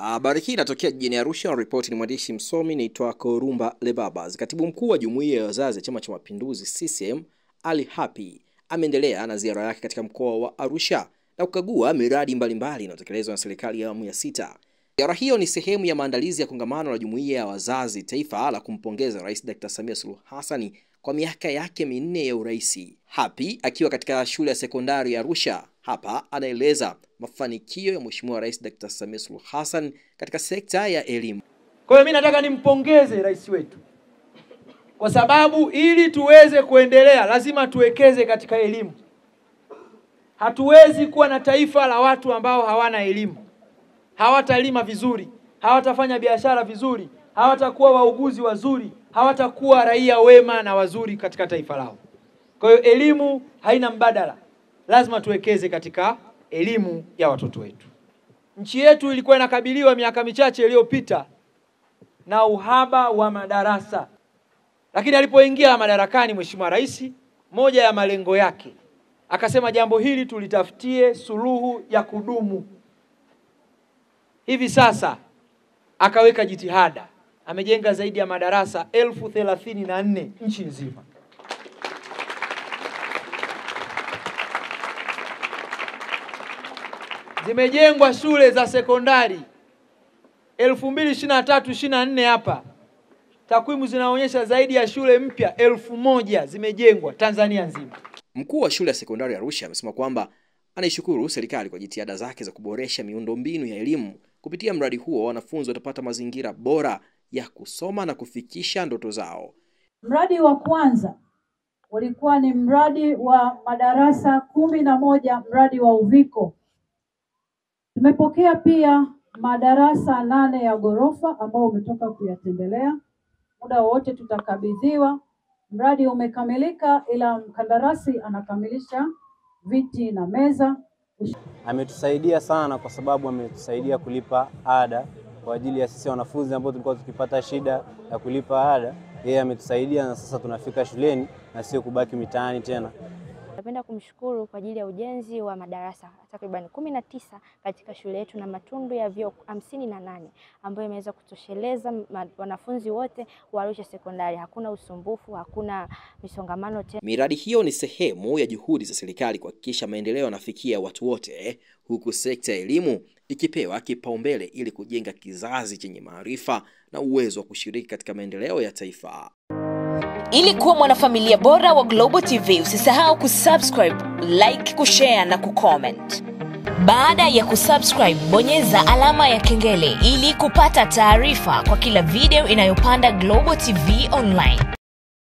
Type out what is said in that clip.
Habari hii inatokea jijini Arusha. Ripoti ni mwandishi msomi naitwa Korumba Lebabas. Katibu mkuu wa Jumuiya ya Wazazi Chama cha Mapinduzi CCM Ali Hapi ameendelea na ziara yake katika mkoa wa Arusha na kukagua miradi mbalimbali inayotekelezwa na serikali ya awamu ya 6. Ziara hiyo ni sehemu ya maandalizi ya kongamano la Jumuiya ya Wazazi Taifa la kumpongeza Rais Dr. Samia Suluhu Hassan kwa miaka yake 4 ya uraisi. Hapi akiwa katika shule ya sekondari ya Arusha hapa anaeleza mafanikio ya Mheshimiwa Rais Dr. Samia Suluhu Hassan katika sekta ya elimu. Kwa hiyo mimi nataka nimpongeze rais wetu, kwa sababu ili tuweze kuendelea lazima tuwekeze katika elimu. Hatuwezi kuwa na taifa la watu ambao hawana elimu. Hawatalima vizuri, hawatafanya biashara vizuri, hawatakuwa wauguzi wazuri, hawatakuwa raia wema na wazuri katika taifa lao. Kwa hiyo elimu haina mbadala. Lazima tuwekeze katika elimu ya watoto wetu. Nchi yetu ilikuwa inakabiliwa miaka michache iliyopita na uhaba wa madarasa. Lakini alipoingia madarakani Mheshimiwa Rais, moja ya malengo yake akasema jambo hili tulitafutie suluhu ya kudumu. Hivi sasa akaweka jitihada, amejenga zaidi ya madarasa 1034 nchi nzima. Zimejengwa shule za sekondari 2023-24 hapa. Takwimu zinaonyesha zaidi ya shule mpya 1000 zimejengwa Tanzania nzima. Mkuu wa shule ya sekondari Arusha amesema kwamba anaishukuru serikali kwa jitihada zake za kuboresha miundombinu ya elimu. Kupitia mradi huo wanafunzi watapata mazingira bora ya kusoma na kufikisha ndoto zao. Mradi wa kwanza ulikuwa ni mradi wa madarasa 11, mradi wa Uviko. Tumepokea pia madarasa 8 ya ghorofa ambao umetoka kuyatembelea. Muda wote tutakabidhiwa. Mradi umekamilika ila mkandarasi anakamilisha viti na meza. Ametusaidia sana kwa sababu ametusaidia kulipa ada kwa ajili ya sisi wanafunzi ambao tulikuwa tukipata shida ya kulipa ada. Yeye ametusaidia na sasa tunafika shuleni na sio kubaki mitaani tena. Napenda kumshukuru kwa ajili ya ujenzi wa madarasa takriban 19 katika shule yetu na matundu ya vyoo 58 ambayo imeweza kutosheleza wanafunzi wote wa Arusha sekondari. Hakuna usumbufu, hakuna misongamano tena. Miradi hiyo ni sehemu ya juhudi za serikali kuhakikisha maendeleo yanafikia watu wote, huku sekta ya elimu ikipewa kipaumbele ili kujenga kizazi chenye maarifa na uwezo wa kushiriki katika maendeleo ya taifa. Ili kuwa mwanafamilia bora wa Global TV, usisahau kusubscribe, like, kushare na kucomment. Baada ya kusubscribe, bonyeza alama ya kengele ili kupata taarifa kwa kila video inayopanda Global TV Online.